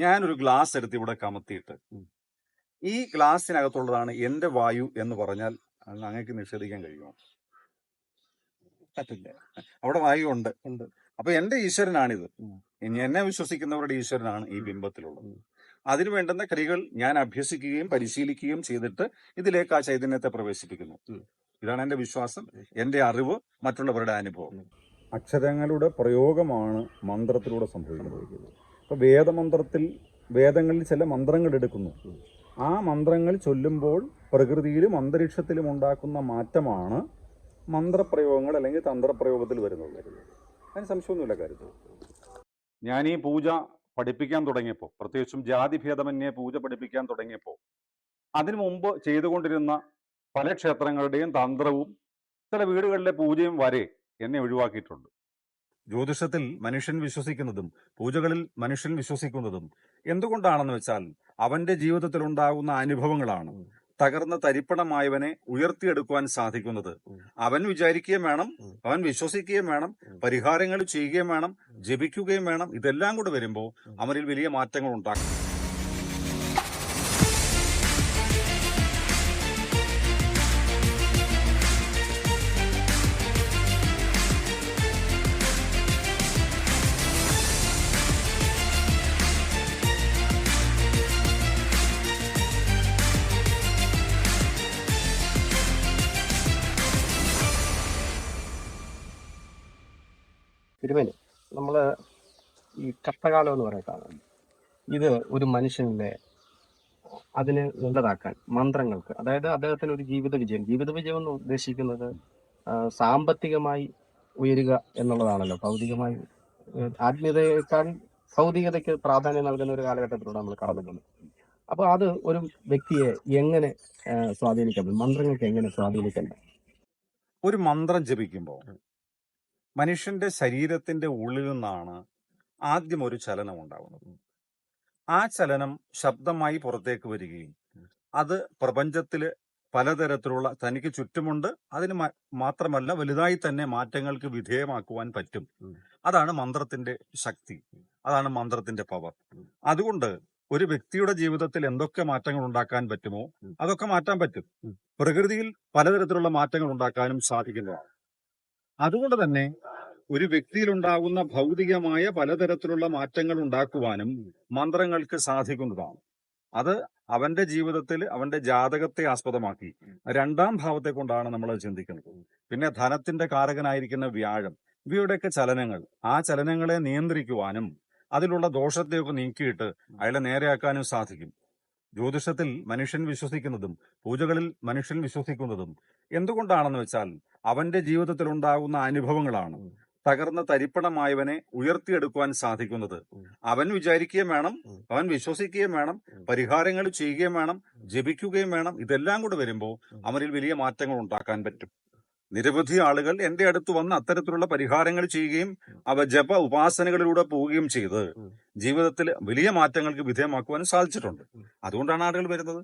ഞാനൊരു ഗ്ലാസ് എടുത്ത് ഇവിടെ കമത്തിയിട്ട് ഈ ഗ്ലാസ്സിനകത്തുള്ളതാണ് എന്റെ വായു എന്ന് പറഞ്ഞാൽ അത് അങ്ങേക്ക് നിഷേധിക്കാൻ കഴിയുമോ? പറ്റില്ല. അവിടെ വായു ഉണ്ട്. ഉണ്ട്. അപ്പൊ എന്റെ ഈശ്വരനാണിത്. ഇനി എന്നെ വിശ്വസിക്കുന്നവരുടെ ഈശ്വരനാണ് ഈ ബിംബത്തിലുള്ളത്. അതിനു വേണ്ടുന്ന ക്രിയകൾ ഞാൻ അഭ്യസിക്കുകയും പരിശീലിക്കുകയും ചെയ്തിട്ട് ഇതിലേക്ക് ആ ചൈതന്യത്തെ പ്രവേശിപ്പിക്കുന്നു. ഇതാണ് എന്റെ വിശ്വാസം, എന്റെ അറിവ്, മറ്റുള്ളവരുടെ അനുഭവം. അക്ഷരങ്ങളുടെ പ്രയോഗമാണ് മന്ത്രത്തിലൂടെ സംഭവിക്കുന്നത്. അപ്പൊ വേദങ്ങളിൽ ചില മന്ത്രങ്ങൾ എടുക്കുന്നു. ആ മന്ത്രങ്ങൾ ചൊല്ലുമ്പോൾ പ്രകൃതിയിലും അന്തരീക്ഷത്തിലും ഉണ്ടാക്കുന്ന മാറ്റമാണ് മന്ത്രപ്രയോഗങ്ങൾ അല്ലെങ്കിൽ തന്ത്രപ്രയോഗത്തിൽ വരുന്നത്. അതിന് സംശയമൊന്നുമില്ല കാര്യത്തിൽ. ഞാൻ ഈ പൂജ പഠിപ്പിക്കാൻ തുടങ്ങിയപ്പോൾ, പ്രത്യേകിച്ചും ജാതിഭേദമന്യേ പൂജ പഠിപ്പിക്കാൻ തുടങ്ങിയപ്പോൾ, അതിനു മുമ്പ് ചെയ്തുകൊണ്ടിരുന്ന പല ക്ഷേത്രങ്ങളുടെയും തന്ത്രവും ചില വീടുകളിലെ പൂജയും വരെ എന്നെ ഒഴിവാക്കിയിട്ടുണ്ട്. ജ്യോതിഷത്തിൽ മനുഷ്യൻ വിശ്വസിക്കുന്നതും പൂജകളിൽ മനുഷ്യൻ വിശ്വസിക്കുന്നതും എന്തുകൊണ്ടാണെന്ന് വെച്ചാൽ അവന്റെ ജീവിതത്തിൽ ഉണ്ടാകുന്ന അനുഭവങ്ങളാണ് തകർന്ന തരിപ്പണമായവനെ ഉയർത്തിയെടുക്കുവാൻ സാധിക്കുന്നത്. അവൻ വിചാരിക്കുകയും വേണം, അവൻ വിശ്വസിക്കുകയും വേണം, പരിഹാരങ്ങൾ ചെയ്യുകയും വേണം, ജപിക്കുകയും വേണം. ഇതെല്ലാം കൂടെ വരുമ്പോൾ അവനിൽ വലിയ മാറ്റങ്ങൾ ഉണ്ടാക്കും. തിരുമേനി, നമ്മള് ഈ കഷ്ടകാലം എന്ന് പറയുന്നതാണ്. ഇത് ഒരു മനുഷ്യനിലെ അതിന് നല്ലതാക്കാൻ മന്ത്രങ്ങൾക്ക്, അതായത് അദ്ദേഹത്തിന് ഒരു ജീവിത വിജയം എന്ന് ഉദ്ദേശിക്കുന്നത് സാമ്പത്തികമായി ഉയരുക എന്നുള്ളതാണല്ലോ. ഭൗതികമായി ആത്മീയതയേക്കാൾ ഭൗതികതയ്ക്ക് പ്രാധാന്യം നൽകുന്ന ഒരു കാലഘട്ടത്തിലൂടെ നമ്മൾ കടന്നു. അപ്പൊ അത് ഒരു വ്യക്തിയെ എങ്ങനെ സ്വാധീനിക്കാം? മന്ത്രങ്ങൾക്ക് എങ്ങനെ സ്വാധീനിക്കാം? ഒരു മന്ത്രം ജപിക്കുമ്പോൾ മനുഷ്യന്റെ ശരീരത്തിന്റെ ഉള്ളിൽ നിന്നാണ് ആദ്യം ഒരു ചലനം ഉണ്ടാകുന്നത്. ആ ചലനം ശബ്ദമായി പുറത്തേക്ക് വരികയും അത് പ്രപഞ്ചത്തില് പലതരത്തിലുള്ള തനിക്ക് ചുറ്റുമുണ്ട്, അതിന് മാത്രമല്ല വലുതായി തന്നെ മാറ്റങ്ങൾക്ക് വിധേയമാക്കുവാൻ പറ്റും. അതാണ് മന്ത്രത്തിന്റെ ശക്തി, അതാണ് മന്ത്രത്തിന്റെ പവർ. അതുകൊണ്ട് ഒരു വ്യക്തിയുടെ ജീവിതത്തിൽ എന്തൊക്കെ മാറ്റങ്ങൾ ഉണ്ടാക്കാൻ പറ്റുമോ അതൊക്കെ മാറ്റാൻ പറ്റും. പ്രകൃതിയിൽ പലതരത്തിലുള്ള മാറ്റങ്ങൾ ഉണ്ടാക്കാനും സാധിക്കുന്നതാണ്. അതുകൊണ്ട് തന്നെ ഒരു വ്യക്തിയിലുണ്ടാകുന്ന ഭൗതികമായ പലതരത്തിലുള്ള മാറ്റങ്ങൾ ഉണ്ടാക്കുവാനും മന്ത്രങ്ങൾക്ക് സാധിക്കുന്നതാണ്. അത് അവന്റെ ജീവിതത്തിൽ അവന്റെ ജാതകത്തെ ആസ്പദമാക്കി 2ാം ഭാവത്തെ കൊണ്ടാണ് നമ്മൾ ചിന്തിക്കുന്നത്. പിന്നെ ധനത്തിന്റെ കാരകനായിരിക്കുന്ന വ്യാഴം, ഇവയുടെയൊക്കെ ചലനങ്ങൾ, ആ ചലനങ്ങളെ നിയന്ത്രിക്കുവാനും അതിലുള്ള ദോഷത്തെയൊക്കെ നീക്കിയിട്ട് അയാളെ നേരെയാക്കാനും സാധിക്കും. ജ്യോതിഷത്തിൽ മനുഷ്യൻ വിശ്വസിക്കുന്നതും പൂജകളിൽ മനുഷ്യൻ വിശ്വസിക്കുന്നതും എന്തുകൊണ്ടാണെന്ന് വെച്ചാൽ അവന്റെ ജീവിതത്തിൽ ഉണ്ടാകുന്ന അനുഭവങ്ങളാണ് തകർന്ന തരിപ്പണമായവനെ ഉയർത്തിയെടുക്കുവാൻ സാധിക്കുന്നത്. അവൻ വിചാരിക്കുകയും വേണം, അവൻ വിശ്വസിക്കുകയും വേണം, പരിഹാരങ്ങൾ ചെയ്യുകയും വേണം, ജപിക്കുകയും വേണം. ഇതെല്ലാം കൂടെ വരുമ്പോൾ അവനിൽ വലിയ മാറ്റങ്ങൾ ഉണ്ടാക്കാൻ പറ്റും. നിരവധി ആളുകൾ എന്റെ അടുത്ത് വന്ന് അത്തരത്തിലുള്ള പരിഹാരങ്ങൾ ചെയ്യുകയും അവ ജപ ഉപാസനകളിലൂടെ പോവുകയും ചെയ്ത് ജീവിതത്തിൽ വലിയ മാറ്റങ്ങൾക്ക് വിധേയമാക്കുവാനും സാധിച്ചിട്ടുണ്ട്. അതുകൊണ്ടാണ് ആളുകൾ വരുന്നത്,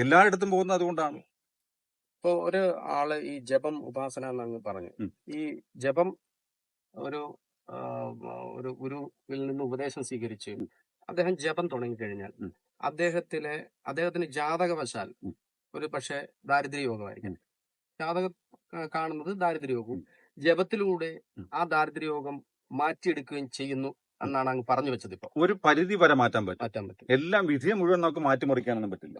എല്ലായിടത്തും പോകുന്നത് അതുകൊണ്ടാണ്. ഇപ്പൊ ഒരു ആള് ഈ ജപം ഉപാസന എന്നങ്ങ് പറഞ്ഞു, ഈ ജപം ഒരു ഗുരുവിൽ നിന്ന് ഉപദേശം സ്വീകരിച്ച് അദ്ദേഹം ജപം തുടങ്ങിക്കഴിഞ്ഞാൽ അദ്ദേഹത്തിന് ജാതകവശാൽ ഒരു പക്ഷെ ദാരിദ്ര്യയോഗമായിരിക്കും. ജാതകം കാണുന്നത് ദാരിദ്ര്യയോഗവും ജപത്തിലൂടെ ആ ദാരിദ്ര്യയോഗം മാറ്റിയെടുക്കുകയും ചെയ്യുന്നു എന്നാണ് അങ്ങ് പറഞ്ഞു വെച്ചത്. ഇപ്പൊ ഒരു പരിധി വരെ മാറ്റാൻ പറ്റും. എല്ലാം വിധിയെ മുഴുവൻ നമുക്ക് മാറ്റിമറിക്കാനൊന്നും പറ്റില്ല.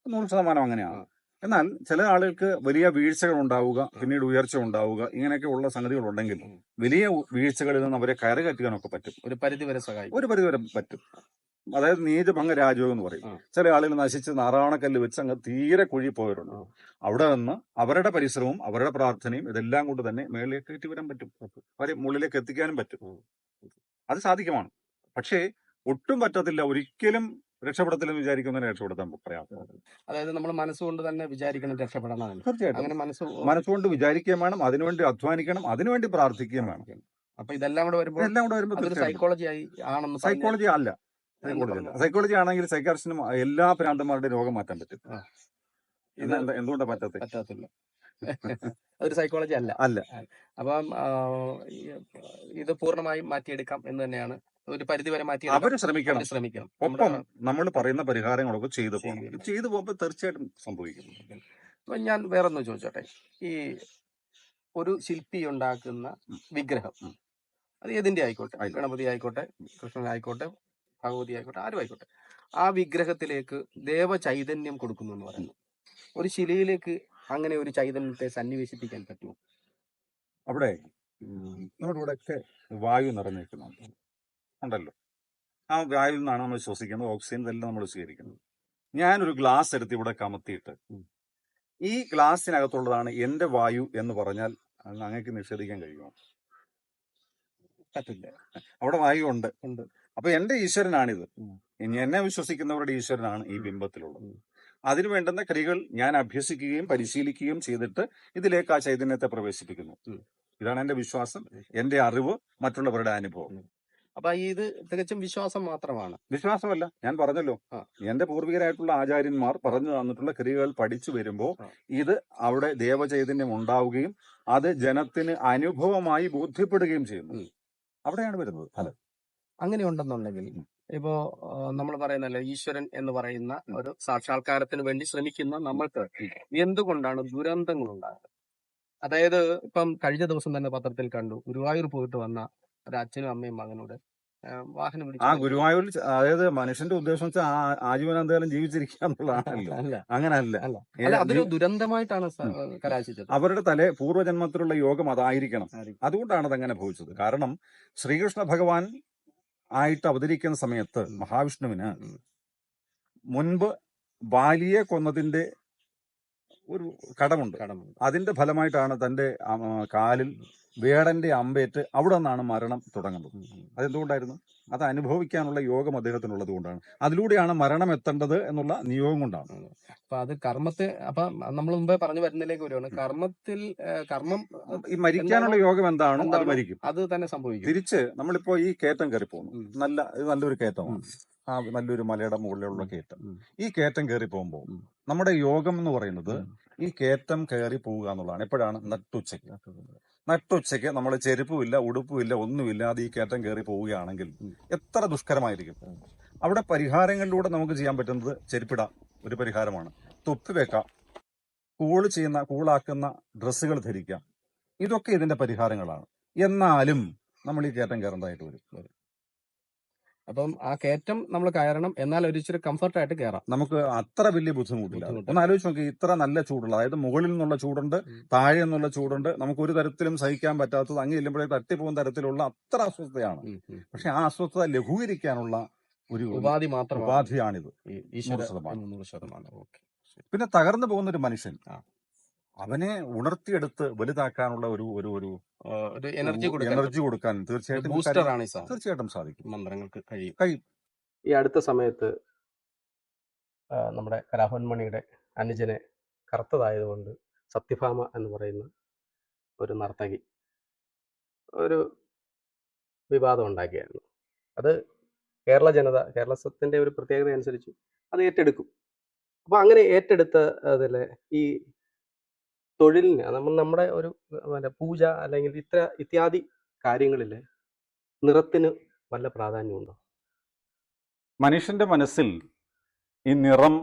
100% അങ്ങനെയാണ്. എന്നാൽ ചില ആളുകൾക്ക് വലിയ വീഴ്ചകൾ ഉണ്ടാവുക, പിന്നീട് ഉയർച്ച ഉണ്ടാവുക, ഇങ്ങനെയൊക്കെ ഉള്ള സംഗതികൾ ഉണ്ടെങ്കിൽ വലിയ വീഴ്ചകളിൽ നിന്ന് അവരെ കയറുകയറ്റാനൊക്കെ പറ്റും. ഒരു പരിധി വരെ പറ്റും. അതായത് നീചഭംഗ രാജയോഗം എന്ന് പറയും. ചില ആളുകൾ നശിച്ച് നാറാണക്കല്ല് വെച്ച് അങ്ങ് തീരെ കുഴി പോയവരുണ്ട്. അവിടെ നിന്ന് അവരുടെ പരിശ്രമവും അവരുടെ പ്രാർത്ഥനയും ഇതെല്ലാം കൊണ്ട് തന്നെ മേളിലേക്ക് കയറ്റി വരാൻ പറ്റും, അവരെ മുകളിലേക്ക് എത്തിക്കാനും പറ്റും. അത് സാധിക്കുമാണ്. പക്ഷേ ഒട്ടും പറ്റത്തില്ല, ഒരിക്കലും രക്ഷപ്പെടത്തില്ലെന്ന് വിചാരിക്കുന്നതിനെ രക്ഷപ്പെടുത്താൻ പ്രയാസമാണ്. അതായത് നമ്മൾ മനസ്സുകൊണ്ട് തന്നെ വിചാരിക്കണം രക്ഷപ്പെടണം. തീർച്ചയായിട്ടും അങ്ങനെ മനസ്സുകൊണ്ട് വിചാരിക്കുകയും വേണം, അതിനുവേണ്ടി അധ്വാനിക്കണം, അതിനുവേണ്ടി പ്രാർത്ഥിക്കുകയും വേണം. അപ്പൊ ഇതെല്ലാം കൂടെ വരുമ്പോൾ സൈക്കോളജി ആണെന്ന് സൈക്കോളജി അല്ല. സൈക്കോളജി ആണെങ്കിൽ സൈക്കാട്രിസ്റ്റിനും എല്ലാ ഭ്രാന്തന്മാരുടെ രോഗം മാറ്റാൻ പറ്റും. എന്തുകൊണ്ടാണ് പറ്റത്തില്ല? അതൊരു സൈക്കോളജി അല്ല. അപ്പം ഇത് പൂർണ്ണമായും മാറ്റിയെടുക്കാം എന്ന് തന്നെയാണ് ഒരു പരിധി വരെ മാറ്റിയെടുക്കാൻ അവര് ശ്രമിക്കണം. അവര് ശ്രമിക്കണം. ഒപ്പം നമ്മുടെ നമ്മൾ പറയുന്ന പരിഹാരങ്ങളൊക്കെ ചെയ്തു പോകണം. ചെയ്യണം. ചെയ്തു പോകുമ്പോൾ തീർച്ചയായിട്ടും സംഭവിക്കും. അപ്പൊ ഞാൻ വേറൊന്ന് ചോദിച്ചോട്ടെ, ഈ ഒരു ശില്പി ഉണ്ടാക്കുന്ന വിഗ്രഹം, അത് ഏതിന്റെ ആയിക്കോട്ടെ, ആയിക്കോട്ടെ. ഗണപതി ആയിക്കോട്ടെ, കൃഷ്ണനായിക്കോട്ടെ, ഭഗവതി ആയിക്കോട്ടെ, ആരും ആയിക്കോട്ടെ, ആ വിഗ്രഹത്തിലേക്ക് ദേവ ചൈതന്യം കൊടുക്കുന്നു എന്ന് പറയുന്നു. ഒരു ശിലയിലേക്ക് അങ്ങനെ ഒരു ചൈതന്യത്തെ സന്നിവേശിപ്പിക്കാൻ പറ്റുമോ? അവിടെ നമ്മുടെ ഇവിടെയൊക്കെ വായു നിറഞ്ഞിരിക്കുന്നുണ്ട് ഉണ്ടല്ലോ. ആ വായുവിൽ നിന്നാണ് നമ്മൾ ശ്വസിക്കുന്നത്, ഓക്സിജൻ ഇതെല്ലാം നമ്മൾ സ്വീകരിക്കുന്നത്. ഞാനൊരു ഗ്ലാസ് എടുത്ത് ഇവിടെ കമത്തിയിട്ട് ഈ ഗ്ലാസ്സിനകത്തുള്ളതാണ് എന്റെ വായു എന്ന് പറഞ്ഞാൽ അത് അങ്ങേക്ക് നിഷേധിക്കാൻ കഴിയുമോ? പറ്റില്ല. അവിടെ വായു ഉണ്ട്. ഉണ്ട്. അപ്പൊ എന്റെ ഈശ്വരനാണിത്. എന്നെ വിശ്വസിക്കുന്നവരുടെ ഈശ്വരനാണ് ഈ ബിംബത്തിലുള്ളത്. അതിനു വേണ്ടുന്ന ക്രിയകൾ ഞാൻ അഭ്യസിക്കുകയും പരിശീലിക്കുകയും ചെയ്തിട്ട് ഇതിലേക്ക് ആ ചൈതന്യത്തെ പ്രവേശിപ്പിക്കുന്നു. ഇതാണ് എന്റെ വിശ്വാസം, എന്റെ അറിവ്, മറ്റുള്ളവരുടെ അനുഭവം. അപ്പൊ ഇത് തികച്ചും വിശ്വാസം മാത്രമാണ്. വിശ്വാസമല്ല, ഞാൻ പറഞ്ഞല്ലോ, എന്റെ പൂർവികരായിട്ടുള്ള ആചാര്യന്മാർ പറഞ്ഞു തന്നിട്ടുള്ള ക്രിയകൾ പഠിച്ചു വരുമ്പോ ഇത് അവിടെ ദേവചൈതന്യം ഉണ്ടാവുകയും അത് ജനത്തിന് അനുഭവമായി ബോധ്യപ്പെടുകയും ചെയ്യുന്നു. അവിടെയാണ് വരുന്നത് ഫലം. അങ്ങനെ ഉണ്ടെന്നുണ്ടെങ്കിൽ ഇപ്പോ നമ്മൾ പറയുന്നല്ലോ, ഈശ്വരൻ എന്ന് പറയുന്ന ഒരു സാക്ഷാത്കാരത്തിന് വേണ്ടി ശ്രമിക്കുന്ന നമ്മൾക്ക് എന്തുകൊണ്ടാണ് ദുരന്തങ്ങൾ ഉണ്ടാകുന്നത്? അതായത് ഇപ്പം കഴിഞ്ഞ ദിവസം തന്നെ പത്രത്തിൽ കണ്ടു, ഗുരുവായൂർ പോയിട്ട് വന്ന ഒരു അച്ഛനും അമ്മയും മകനോട് വാഹനം ആ ഗുരുവായൂർ, അതായത് മനുഷ്യന്റെ ഉദ്ദേശം വെച്ചാൽ ആജീവനാന്തകാലം ജീവിച്ചിരിക്കുക എന്നുള്ളതാണല്ലോ. അങ്ങനല്ല, അതൊരു ദുരന്തമായിട്ടാണ് കലാശിച്ചത്. അവരുടെ പൂർവ്വജന്മത്തിലുള്ള യോഗം അതായിരിക്കണം. അതുകൊണ്ടാണ് അതങ്ങനെ ഭവിച്ചത്. കാരണം ശ്രീകൃഷ്ണ ഭഗവാൻ ആയിട്ട് അവതരിക്കുന്ന സമയത്ത് മഹാവിഷ്ണുവിന് മുൻപ് ബാലിയെ കൊന്നതിന്റെ ഒരു കടമുണ്ട്. അതിന്റെ ഫലമായിട്ടാണ് തന്റെ കാലിൽ വേടന്റെ അമ്പേറ്റ് അവിടെ നിന്നാണ് മരണം തുടങ്ങുന്നത്. അതെന്തുകൊണ്ടായിരുന്നു? അത് അനുഭവിക്കാനുള്ള യോഗം അദ്ദേഹത്തിനുള്ളത് കൊണ്ടാണ്. അതിലൂടെയാണ് മരണം എത്തേണ്ടത് എന്നുള്ള നിയോഗം കൊണ്ടാണ്. അപ്പൊ അത് കർമ്മത്തെ, അപ്പൊ നമ്മൾ മുമ്പേ പറഞ്ഞു വരുന്നതിലേക്ക് വരുവാണ്, കർമ്മം ഈ മരിക്കാനുള്ള യോഗം എന്താണോ അത് മരിക്കും, അത് തന്നെ സംഭവിക്കും. തിരിച്ച് നമ്മളിപ്പോ ഈ കയറ്റം കയറി പോകുന്നു, നല്ലൊരു കയറ്റമാണ്, ആ നല്ലൊരു മലയുടെ മുകളിലുള്ള കയറ്റം. ഈ കയറ്റം കയറി പോകുമ്പോൾ നമ്മുടെ യോഗം എന്ന് പറയുന്നത് ഈ കയറ്റം കയറി പോവുക എന്നുള്ളതാണ്. എപ്പോഴാണ്? നട്ടുച്ചയ്ക്ക് നമ്മൾ ചെരുപ്പുമില്ല, ഉടുപ്പുമില്ല, ഒന്നുമില്ലാതെ ഈ കയറ്റം കയറി പോവുകയാണെങ്കിൽ എത്ര ദുഷ്കരമായിരിക്കും. അവിടെ പരിഹാരങ്ങളിലൂടെ നമുക്ക് ചെയ്യാൻ പറ്റുന്നത് ചെരുപ്പിടാം, ഒരു പരിഹാരമാണ്. തൊപ്പി വെക്കാം, കൂളാക്കുന്ന ഡ്രസ്സുകൾ ധരിക്കാം, ഇതൊക്കെ ഇതിന്റെ പരിഹാരങ്ങളാണ്. എന്നാലും നമ്മൾ ഈ കയറ്റം കയറേണ്ടതായിട്ട് വരും. അപ്പം ആ കയറ്റം നമ്മൾ കയറണം, എന്നാൽ ഒരു ഇച്ചിരി കംഫർട്ടായിട്ട് കയറാം. നമുക്ക് അത്ര വലിയ ബുദ്ധിമുട്ടില്ല. ഒന്ന് ആലോചിച്ച് നോക്കി, ഇത്ര നല്ല ചൂടുള്ള, അതായത് മുകളിൽ നിന്നുള്ള ചൂടുണ്ട്, താഴെ നിന്നുള്ള ചൂടുണ്ട്, നമുക്ക് ഒരു തരത്തിലും സഹിക്കാൻ പറ്റാത്തത്, അങ്ങ് ചെല്ലുമ്പോഴേക്ക് തട്ടിപ്പോകുന്ന തരത്തിലുള്ള അത്ര അസ്വസ്ഥതയാണ്. പക്ഷെ ആ അസ്വസ്ഥത ലഘൂകരിക്കാനുള്ള ഒരു ഉപാധിയാണിത്. 100%. പിന്നെ തകർന്നു പോകുന്ന ഒരു മനുഷ്യൻ, അവനെ ഉണർത്തിയെടുത്ത് വലുതാക്കാനുള്ള ഒരു എനർജി കൊടുക്കാൻ തീർച്ചയായിട്ടും സാധിക്കും. മന്ത്രങ്ങൾക്ക് കഴിയും. ഈ അടുത്ത സമയത്ത് നമ്മുടെ കലാഭവൻ മണിയുടെ അനുജനെ കറുത്തതായതുകൊണ്ട് സത്യഭാമ എന്ന് പറയുന്ന ഒരു നർത്തകി ഒരു വിവാദം ഉണ്ടാക്കിയായിരുന്നു. അത് കേരളത്തിന്റെ ഒരു പ്രത്യേകത അനുസരിച്ച് അത് ഏറ്റെടുക്കും. അപ്പൊ അങ്ങനെ ഏറ്റെടുത്ത അതില് ഈ തൊഴിലിന് നമ്മുടെ ഒരു പൂജ അല്ലെങ്കിൽ ഇത്യാദി കാര്യങ്ങളിൽ നിറത്തിന് വല്ല പ്രാധാന്യമുണ്ടോ? മനുഷ്യന്റെ മനസ്സിൽ ഈ നിറം,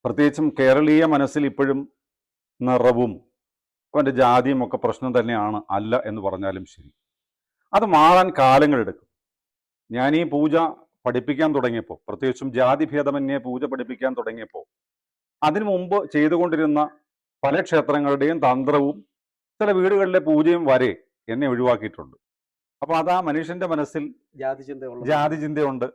പ്രത്യേകിച്ചും കേരളീയ മനസ്സിൽ ഇപ്പോഴും നിറവും അവന്റെ ജാതിയും ഒക്കെ പ്രശ്നം തന്നെയാണ്, അല്ല എന്ന് പറഞ്ഞാലും ശരി. അത് മാറാൻ കാലങ്ങളെടുക്കും. ഞാൻ ഈ പൂജ പഠിപ്പിക്കാൻ തുടങ്ങിയപ്പോൾ, പ്രത്യേകിച്ചും ജാതിഭേദമന്യേ പൂജ പഠിപ്പിക്കാൻ തുടങ്ങിയപ്പോൾ, അതിനു മുമ്പ് ചെയ്തുകൊണ്ടിരുന്ന പല ക്ഷേത്രങ്ങളുടെയും തന്ത്രവും ചില വീടുകളിലെ പൂജയും വരെ എന്നെ ഒഴിവാക്കിയിട്ടുണ്ട്. അപ്പൊ അതാ മനുഷ്യന്റെ മനസ്സിൽ ജാതി ചിന്തയുണ്ട്,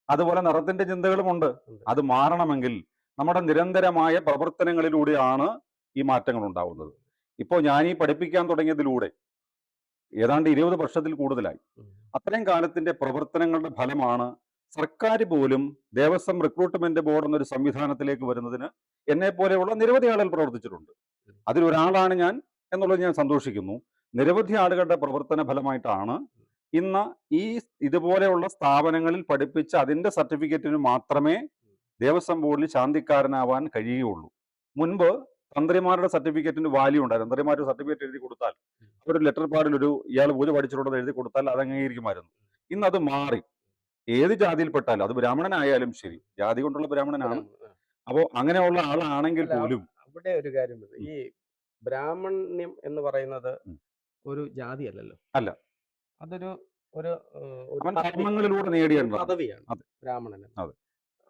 അതുപോലെ നിറത്തിന്റെ ചിന്തകളുമുണ്ട്. അത് മാറണമെങ്കിൽ നമ്മുടെ നിരന്തരമായ പ്രവർത്തനങ്ങളിലൂടെയാണ് ഈ മാറ്റങ്ങൾ ഉണ്ടാവുന്നത്. ഇപ്പോൾ ഞാൻ ഈ പഠിപ്പിക്കാൻ തുടങ്ങിയതിലൂടെ ഏതാണ്ട് 20 വർഷത്തിൽ കൂടുതലായി. അത്രയും കാലത്തിന്റെ പ്രവർത്തനങ്ങളുടെ ഫലമാണ് സർക്കാർ പോലും ദേവസ്വം റിക്രൂട്ട്മെന്റ് ബോർഡ് എന്നൊരു സംവിധാനത്തിലേക്ക് വരുന്നതിന് എന്നെ പോലെയുള്ള നിരവധി ആളുകൾ പ്രവർത്തിച്ചിട്ടുണ്ട്. അതിലൊരാളാണ് ഞാൻ എന്നുള്ളത് ഞാൻ സന്തോഷിക്കുന്നു. നിരവധി ആളുകളുടെ പ്രവർത്തന ഫലമായിട്ടാണ് ഇന്ന് ഇതുപോലെയുള്ള സ്ഥാപനങ്ങളിൽ പഠിപ്പിച്ച അതിന്റെ സർട്ടിഫിക്കറ്റിന് മാത്രമേ ദേവസ്വം ബോർഡിൽ ശാന്തിക്കാരനാവാൻ കഴിയുകയുള്ളൂ. മുൻപ് തന്ത്രിമാരുടെ സർട്ടിഫിക്കറ്റിന് വാല്യൂ ഉണ്ടായിരുന്നു. തന്ത്രിമാരുടെ സർട്ടിഫിക്കറ്റ് എഴുതി കൊടുത്താൽ ഒരു ലെറ്റർ പാഡിൽ ഇയാൾ പൂജ പഠിച്ചിട്ടുണ്ടെന്ന് എഴുതി കൊടുത്താൽ അത് അംഗീകരിക്കുമായിരുന്നു. ഇന്ന് അത് മാറി. ഏത് ജാതിയിൽപ്പെട്ടാലും അത് ബ്രാഹ്മണനായാലും ശരി, ജാതി കൊണ്ടുള്ള ബ്രാഹ്മണനാണ്. അപ്പോൾ അങ്ങനെയുള്ള ആളാണെങ്കിൽ അല്ല, പോലും അവിടെ ഒരു കാര്യമുണ്ട്. ഈ ബ്രാഹ്മണ്യം എന്ന് പറയുന്നത് ഉം. ഒരു ജാതി അല്ലല്ലോ. അല്ല. അതൊരു ഒരു ഒരു അവൻ പദവി- കർമ്മങ്ങളിലൂടെ ഒരു നേടിയതാണ്. പദവിയാണ് അതെ. ബ്രാഹ്മണൻ എന്ന്. അതെ.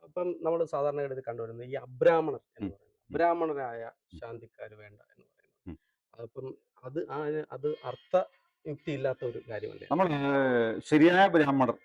അപ്പം നമ്മൾ സാധാരണഗതിയിൽ കണ്ടുവരുന്നത് ഈ അബ്രാഹ്മണർ എന്ന് ഉം. പറയുന്നത് അബ്രാഹ്മണരായ ശാന്തിക്കാർ വേണ്ട എന്ന് പറയുന്നത്. ഉം. അപ്പം അത് അർത്ഥയുക്തി ഇല്ലാത്ത ഒരു കാര്യമല്ലേ? നമ്മൾ ശരിയായ ബ്രാഹ്മണർ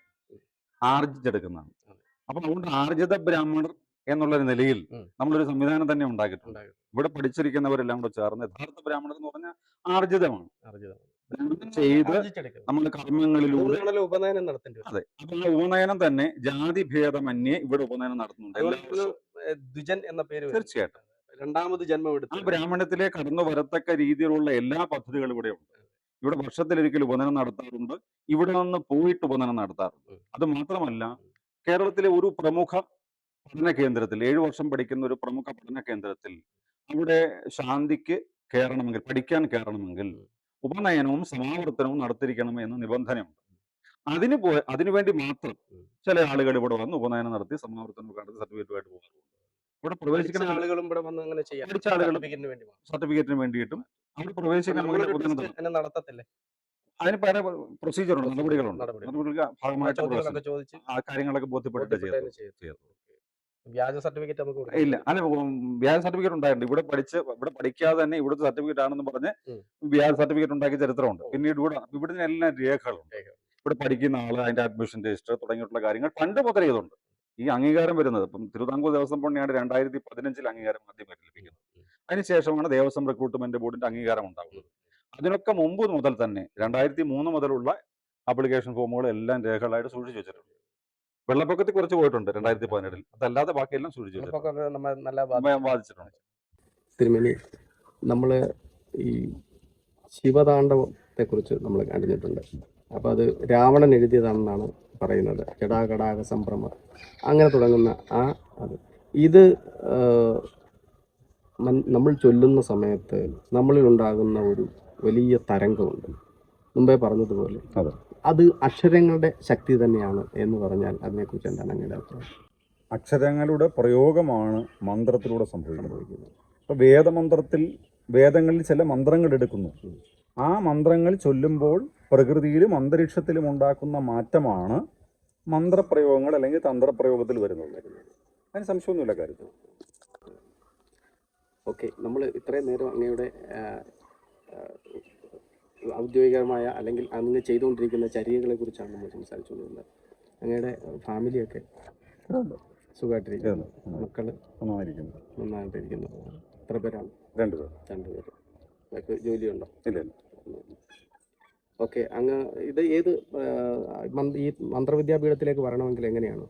ആർജിച്ചെടുക്കുന്നതാണ്. അതെ. അപ്പൊ അതുകൊണ്ട് ആർജിത ബ്രാഹ്മണർ എന്നുള്ളൊരു നിലയിൽ ഉം. നമ്മളൊരു സംവിധാനം തന്നെ ഉണ്ടാക്കിയിട്ടുണ്ട്. ഉണ്ടായത് ഇവിടെ പഠിച്ചിരിക്കുന്നവരെല്ലാം കൂടെ ചേർന്ന് യഥാർത്ഥ ബ്രാഹ്മണർ എന്ന് പറഞ്ഞാൽ ആർജിതമാണ്. അർജിതമാണ്. ബ്രാഹ്മണൻ ചെയ്ത് ആർജിച്ചെടുക്കുന്നത്. നമ്മൾ കർമ്മങ്ങളിലൂടെ അതുകൊണ്ടാണല്ലോ ഉപനയനം നടത്തേണ്ടി വരുന്നത്. അതെ. അപ്പൊ ആ ഉപനയനം തന്നെ ജാതി ഭേദമന്യേ ഇവിടെ ഉപനയനം നടത്തുന്നുണ്ട് എല്ലാ അതുകൊണ്ടാണ് വർഷവും. ദ്വിജൻ എന്ന പേര് വരുന്നത്. തീർച്ചയായിട്ടും രണ്ടാമത് ജന്മം ആ എടുത്ത് ബ്രാഹ്മണത്തിലെ കടന്നു വരത്തക്ക രീതിയിലുള്ള എല്ലാ പദ്ധതികളും ഇവിടെ ഉണ്ട്. ഇവിടെ വർഷത്തിലൊരിക്കൽ ഉപനയനം നടത്താറുണ്ട്. ഇവിടെ നിന്ന് പോയിട്ട് ഉപനയനം നടത്താറുണ്ട്. അത് മാത്രമല്ല, കേരളത്തിലെ ഒരു പ്രമുഖ പഠന കേന്ദ്രത്തിൽ 7 വർഷം പഠിക്കുന്ന ഒരു പ്രമുഖ പഠന കേന്ദ്രത്തിൽ അവിടെ ശാന്തിക്ക് കയറണമെങ്കിൽ, പഠിക്കാൻ കയറണമെങ്കിൽ ഉപനയനവും സമാവർത്തനവും നടത്തിയിരിക്കണം എന്ന നിബന്ധനയുണ്ട്. അതിനുവേണ്ടി മാത്രം ചില ആളുകൾ ഇവിടെ വന്ന് ഉപനയനം നടത്തി സമാവർത്തനം നടത്തി സർട്ടിഫിക്കറ്റുമായിട്ട് പോകാറുണ്ട്. ഇവിടെ പഠിച്ച പ്രവേശിക്കുന്ന ആളുകളും ഇവിടെ വന്ന് അങ്ങനെ ചെയ്യാം. പഠിച്ച ആളുകളും സർട്ടിഫിക്കറ്റിന് വേണ്ടി മാത്രം. സർട്ടിഫിക്കറ്റിന് വേണ്ടിയിട്ടും അവിടെ പ്രവേശിക്കാൻ നമ്മളൊരു ഉപനയനം ടെസ്റ്റ് നടത്തും. എന്നെ നടത്തത്തില്ലേ? അതിന് പല പ്രൊസീജിയറുണ്ട്, നടപടികളുണ്ട്. നടപടികൾ. നടപടികൾക്ക് ഭാഗമായിട്ട് ചോദ്യങ്ങളൊക്കെ ചോദിച്ച് ആ കാര്യങ്ങളൊക്കെ ബോധ്യപ്പെട്ടിട്ട് ബോധ്യപ്പെട്ടതിന് ശേഷം. ചെയ്തു. വ്യാജ സർട്ടിഫിക്കറ്റ് നമുക്ക് കൊടുക്കാൻ ഇല്ല, പറ്റില്ല. അല്ല, വ്യാജ സർട്ടിഫിക്കറ്റ് ഉണ്ടായിട്ടുണ്ട്. ഇവിടെ പഠിക്കാതെ തന്നെ ഇവിടുത്തെ സർട്ടിഫിക്കറ്റ് ആണെന്ന് പറഞ്ഞ് ഉം. വ്യാജ സർട്ടിഫിക്കറ്റ് ഉണ്ടാക്കിയ ചരിത്രമുണ്ട്. ഓ. പിന്നീട് ഇവിടുന്ന് എല്ലാം രേഖകളുണ്ട്. രേഖകൾ. ഇവിടെ പഠിക്കുന്ന ആള്, അതിന്റെ അഡ്മിഷൻ രജിസ്റ്റർ തുടങ്ങിയിട്ടുള്ള കാര്യങ്ങൾ പണ്ട് മുതലേ ഇതുണ്ട്. ഈ അംഗീകാരം വരുന്നത് ഇപ്പം തിരുവിതാംകൂർ ദേവസ്വം ബോർഡിനാണ് 2015 അംഗീകാരം ആദ്യമായിട്ട് ലഭിക്കുന്നത്. അതിനുശേഷമാണ് ദേവസ്വം റിക്രൂട്ട്മെന്റ് ബോർഡിന്റെ അംഗീകാരം ഉണ്ടാകുന്നത്. അതിനൊക്കെ മുമ്പ് മുതൽ തന്നെ 2003 മുതലുള്ള ആപ്ലിക്കേഷൻ ഫോമുകൾ എല്ലാം രേഖകളായിട്ട് സൂക്ഷിച്ചു വെച്ചിട്ടുണ്ട്. വെള്ളപ്പൊക്കത്തിൽ കുറച്ച് പോയിട്ടുണ്ട് 2017. അതല്ലാതെ ബാക്കിയെല്ലാം സൂക്ഷിച്ചു വെച്ചിട്ടുണ്ട്. വെള്ളപ്പൊക്കം നമ്മെ നല്ല ബാധിച്ചിട്ടുണ്ട്. തിരുമേനി, നമ്മൾ ഈ ശിവതാണ്ഡവത്തെ കുറിച്ച് നമ്മൾ അറിഞ്ഞിട്ടുണ്ട്. അപ്പോൾ അത് രാവണൻ എഴുതിയതാണെന്നാണ് പറയുന്നത്. ജടാകടാക സംഭ്രമ അങ്ങനെ തുടങ്ങുന്ന ഇത് നമ്മൾ ചൊല്ലുന്ന സമയത്ത് നമ്മളിൽ ഉണ്ടാകുന്ന ഒരു വലിയ തരംഗമുണ്ട്. മുമ്പേ പറഞ്ഞതുപോലെ അതെ. അത് അക്ഷരങ്ങളുടെ ശക്തി തന്നെയാണ് എന്ന് പറഞ്ഞാൽ അതിനെക്കുറിച്ച് എന്താണ് അങ്ങയുടെ അഭിപ്രായം? അക്ഷരങ്ങളുടെ പ്രയോഗമാണ് മന്ത്രത്തിലൂടെ സംഭവിക്കുന്നത്. ഇപ്പൊ വേദങ്ങളിൽ ചില മന്ത്രങ്ങൾ എടുക്കുന്നു. ആ മന്ത്രങ്ങൾ ചൊല്ലുമ്പോൾ പ്രകൃതിയിലും അന്തരീക്ഷത്തിലും ഉണ്ടാക്കുന്ന മാറ്റമാണ് മന്ത്രപ്രയോഗങ്ങൾ അല്ലെങ്കിൽ തന്ത്രപ്രയോഗത്തിൽ വരുന്നത്. അതിന് സംശയമൊന്നുമില്ല കാര്യത്തിൽ. ഓക്കെ, നമ്മൾ ഇത്രയും നേരം അങ്ങയുടെ ഔദ്യോഗികമായ അല്ലെങ്കിൽ അങ്ങ് ചെയ്തുകൊണ്ടിരിക്കുന്ന ചര്യകളെ കുറിച്ചാണ് നമ്മൾ സംസാരിച്ചുകൊണ്ടിരുന്നത്. അങ്ങയുടെ ഫാമിലിയൊക്കെ സുഖമായിട്ടിരിക്കുന്നു? മക്കള് നന്നായിട്ടിരിക്കുന്നു? എത്ര പേരാണ്? 2 പേര്. ജോലിയുണ്ടോ? ഇല്ല. ഓക്കെ, അങ്ങ് ഏത് ഈ മന്ത്രവിദ്യാപീഠത്തിലേക്ക് വരണമെങ്കിൽ എങ്ങനെയാണ്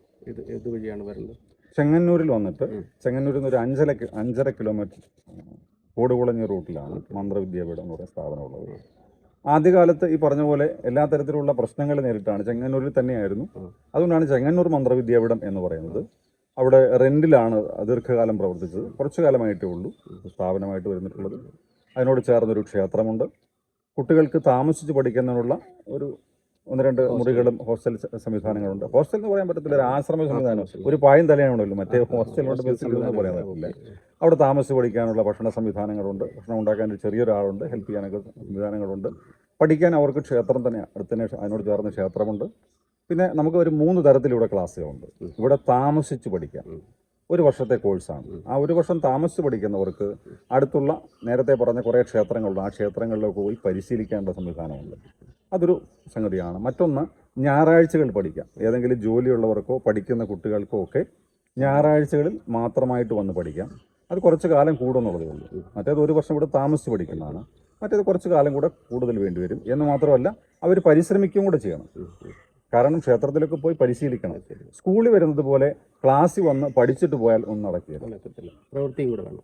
ഏത് വഴിയാണ് വരുന്നത്? ചെങ്ങന്നൂരിൽ വന്നിട്ട് ചെങ്ങന്നൂരിൽ നിന്ന് ഒരു 5.5 കിലോമീറ്റർ കോടുകുളഞ്ഞ റൂട്ടിലാണ് മന്ത്രവിദ്യാപീഠം എന്ന് പറയുന്ന സ്ഥാപനമുള്ളത്. ആദ്യകാലത്ത് ഈ പറഞ്ഞ പോലെ എല്ലാ തരത്തിലുള്ള പ്രശ്നങ്ങൾ നേരിട്ടാണ്. ചെങ്ങന്നൂരിൽ തന്നെയായിരുന്നു. അതുകൊണ്ടാണ് ചെങ്ങന്നൂർ മന്ത്രവിദ്യാപീഠം എന്ന് പറയുന്നത്. അവിടെ റെന്റിലാണ് ദീർഘകാലം പ്രവർത്തിച്ചത്. കുറച്ചു കാലമായിട്ടേ ഉള്ളൂ സ്ഥാപനമായിട്ട് വരുന്നിട്ടുള്ളത്. അതിനോട് ചേർന്നൊരു ക്ഷേത്രമുണ്ട്. കുട്ടികൾക്ക് താമസിച്ച് പഠിക്കുന്നതിനുള്ള ഒരു 1-2 മുറികളും ഹോസ്റ്റൽ സംവിധാനങ്ങളുണ്ട്. ഹോസ്റ്റൽ എന്ന് പറയാൻ പറ്റത്തില്ല, ഒരു ആശ്രമ സംവിധാനം. ഒരു പായും തലയാണല്ലോ, മറ്റേ ഹോസ്റ്റലിനോട് ബസ്സിലെന്ന് പറയാൻ പറ്റില്ല. അവിടെ താമസിച്ച് പഠിക്കാനുള്ള ഭക്ഷണ സംവിധാനങ്ങളുണ്ട്. ഭക്ഷണം ഉണ്ടാക്കാൻ ഒരു ചെറിയൊരാളുണ്ട്, ഹെൽപ്പ് ചെയ്യാനൊക്കെ സംവിധാനങ്ങളുണ്ട്. പഠിക്കാൻ അവർക്ക് ക്ഷേത്രം തന്നെ അടുത്തന്നെ അതിനോട് ചേർന്ന ക്ഷേത്രമുണ്ട്. പിന്നെ നമുക്ക് ഒരു 3 തരത്തിലൂടെ ക്ലാസ്സുകളുണ്ട്. ഇവിടെ താമസിച്ച് പഠിക്കാം. 1 വർഷത്തെ കോഴ്സാണ്. ആ 1 വർഷം താമസിച്ച് പഠിക്കുന്നവർക്ക് അടുത്തുള്ള നേരത്തെ പറഞ്ഞ കുറേ ക്ഷേത്രങ്ങളുണ്ട്. ആ ക്ഷേത്രങ്ങളിലൊക്കെ പോയി പരിശീലിക്കേണ്ട സംവിധാനമുണ്ട്. അതൊരു സംഗതിയാണ്. മറ്റൊന്ന്, ഞായറാഴ്ചകൾ പഠിക്കാം. ഏതെങ്കിലും ജോലിയുള്ളവർക്കോ പഠിക്കുന്ന കുട്ടികൾക്കോ ഒക്കെ ഞായറാഴ്ചകളിൽ മാത്രമായിട്ട് വന്ന് പഠിക്കാം. അത് കുറച്ച് കാലം കൂടുന്നുള്ളതേ ഉള്ളൂ. മറ്റേത് 1 വർഷം ഇവിടെ താമസിച്ച് പഠിക്കുന്നതാണ്. മറ്റേത് കുറച്ച് കാലം കൂടെ കൂടുതൽ വേണ്ടിവരും. എന്ന് മാത്രമല്ല, അവർ പരിശ്രമിക്കുകയും കൂടെ ചെയ്യണം. കാരണം ക്ഷേത്രത്തിലൊക്കെ പോയി പരിശീലിക്കണം. സ്കൂളിൽ വരുന്നത് പോലെ ക്ലാസ്സിൽ വന്ന് പഠിച്ചിട്ട് പോയാൽ ഒന്നും നടക്കില്ല. പ്രവൃത്തിയും കൂടെ വേണം,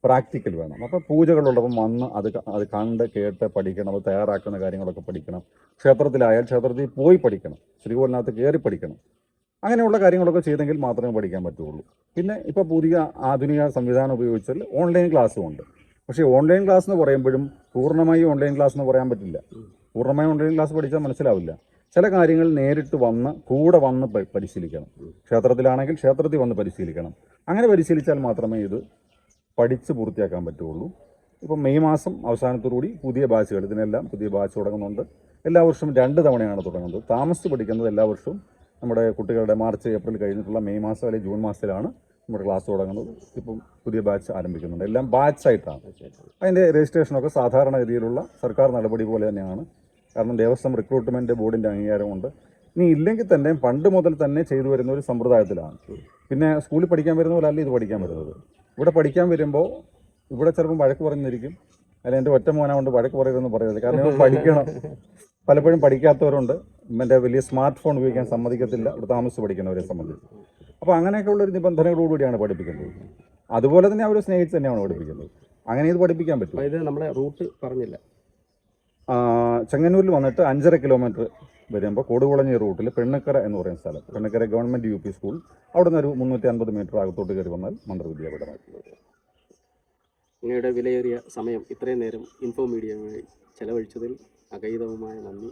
പ്രാക്ടിക്കൽ വേണം. അപ്പോൾ പൂജകളുള്ളപ്പം വന്ന് അത് കണ്ട് കേട്ട് പഠിക്കണം. അത് തയ്യാറാക്കുന്ന കാര്യങ്ങളൊക്കെ പഠിക്കണം. ക്ഷേത്രത്തിലായാൽ ക്ഷേത്രത്തിൽ പോയി പഠിക്കണം. ശ്രീകോലിനകത്ത് കയറി പഠിക്കണം. അങ്ങനെയുള്ള കാര്യങ്ങളൊക്കെ ചെയ്തെങ്കിൽ മാത്രമേ പഠിക്കാൻ പറ്റുള്ളൂ. പിന്നെ ഇപ്പോൾ പുതിയ ആധുനിക സംവിധാനം ഉപയോഗിച്ചാൽ ഓൺലൈൻ ക്ലാസ്സും ഉണ്ട്. പക്ഷേ ഓൺലൈൻ ക്ലാസ് എന്ന് പറയുമ്പോഴും പൂർണ്ണമായും ഓൺലൈൻ ക്ലാസ് എന്ന് പറയാൻ പറ്റില്ല. പൂർണ്ണമായും ഓൺലൈൻ ക്ലാസ് പഠിച്ചാൽ മനസ്സിലാവില്ല. ചില കാര്യങ്ങൾ നേരിട്ട് വന്ന് കൂടെ വന്ന് പരിശീലിക്കണം. ക്ഷേത്രത്തിലാണെങ്കിൽ ക്ഷേത്രത്തിൽ വന്ന് പരിശീലിക്കണം. അങ്ങനെ പരിശീലിച്ചാൽ മാത്രമേ ഇത് പഠിച്ച് പൂർത്തിയാക്കാൻ പറ്റുള്ളൂ. ഇപ്പം മെയ് മാസം അവസാനത്തോടുകൂടി പുതിയ ബാച്ചുകൾ, ഇതിനെല്ലാം പുതിയ ബാച്ച് തുടങ്ങുന്നുണ്ട്. എല്ലാ വർഷവും 2 തവണയാണ് തുടങ്ങുന്നത്. താമസിച്ച് പഠിക്കുന്നത് എല്ലാ വർഷവും നമ്മുടെ കുട്ടികളുടെ മാർച്ച് ഏപ്രിൽ കഴിഞ്ഞിട്ടുള്ള മെയ് മാസം അല്ലെങ്കിൽ ജൂൺ മാസത്തിലാണ് നമ്മുടെ ക്ലാസ് തുടങ്ങുന്നത്. ഇപ്പം പുതിയ ബാച്ച് ആരംഭിക്കുന്നുണ്ട്. എല്ലാം ബാച്ചായിട്ടാണ്. അതിൻ്റെ രജിസ്ട്രേഷനൊക്കെ സാധാരണഗതിയിലുള്ള സർക്കാർ നടപടി പോലെ തന്നെയാണ്. കാരണം ദേവസ്വം റിക്രൂട്ട്മെൻറ്റ് ബോർഡിൻ്റെ അംഗീകാരമുണ്ട്. ഇനി ഇല്ലെങ്കിൽ തന്നെ പണ്ട് മുതൽ തന്നെ ചെയ്തു വരുന്ന ഒരു സമ്പ്രദായത്തിലാണ്. പിന്നെ സ്കൂളിൽ പഠിക്കാൻ വരുന്ന പോലെ അല്ല ഇത് പഠിക്കാൻ വരുന്നത്. ഇവിടെ പഠിക്കാൻ വരുമ്പോൾ ഇവിടെ ചിലപ്പം വഴക്ക് പറഞ്ഞിരിക്കും. അല്ലെങ്കിൽ എൻ്റെ ഒറ്റ മോനെ കൊണ്ട് വഴക്ക് പറയരുതെന്ന് പറയരുത്. കാരണം ഇവൻ പഠിക്കണം. പലപ്പോഴും പഠിക്കാത്തവരുണ്ട്. മറ്റേ വലിയ സ്മാർട്ട് ഫോൺ ഉപയോഗിക്കാൻ സമ്മതിക്കത്തില്ല ഇവിടെ താമസിച്ച് പഠിക്കുന്നവരെ സംബന്ധിച്ച്. അപ്പോൾ അങ്ങനെയൊക്കെയുള്ളൊരു നിബന്ധനകളോടുകൂടിയാണ് പഠിപ്പിക്കുന്നത്. അതുപോലെ തന്നെ അവർ സ്നേഹിച്ച് തന്നെയാണ് പഠിപ്പിക്കുന്നത്. അങ്ങനെ ഇത് പഠിപ്പിക്കാൻ പറ്റും. ഇത് നമ്മുടെ റൂട്ട് പറഞ്ഞില്ല. ചെങ്ങന്നൂരിൽ വന്നിട്ട് 5.5 കിലോമീറ്റർ വരുമ്പോൾ കൊടുകുളഞ്ഞി റൂട്ടിൽ പെണ്ണക്കര എന്ന് പറയുന്ന സ്ഥലം, പെണ്ണക്കര ഗവൺമെൻറ് UP സ്കൂൾ, അവിടെ നിന്ന് ഒരു 350 മീറ്റർ അകത്തോട്ട് കയറി വന്നാൽ മന്ത്രവിദ്യാപീഠമായിട്ടുള്ളത്. അങ്ങയുടെ വിലയേറിയ സമയം ഇത്രയും നേരം ഇൻഫോ മീഡിയയുമായി ചെലവഴിച്ചതിൽ അഗൈതവുമായ നന്ദി.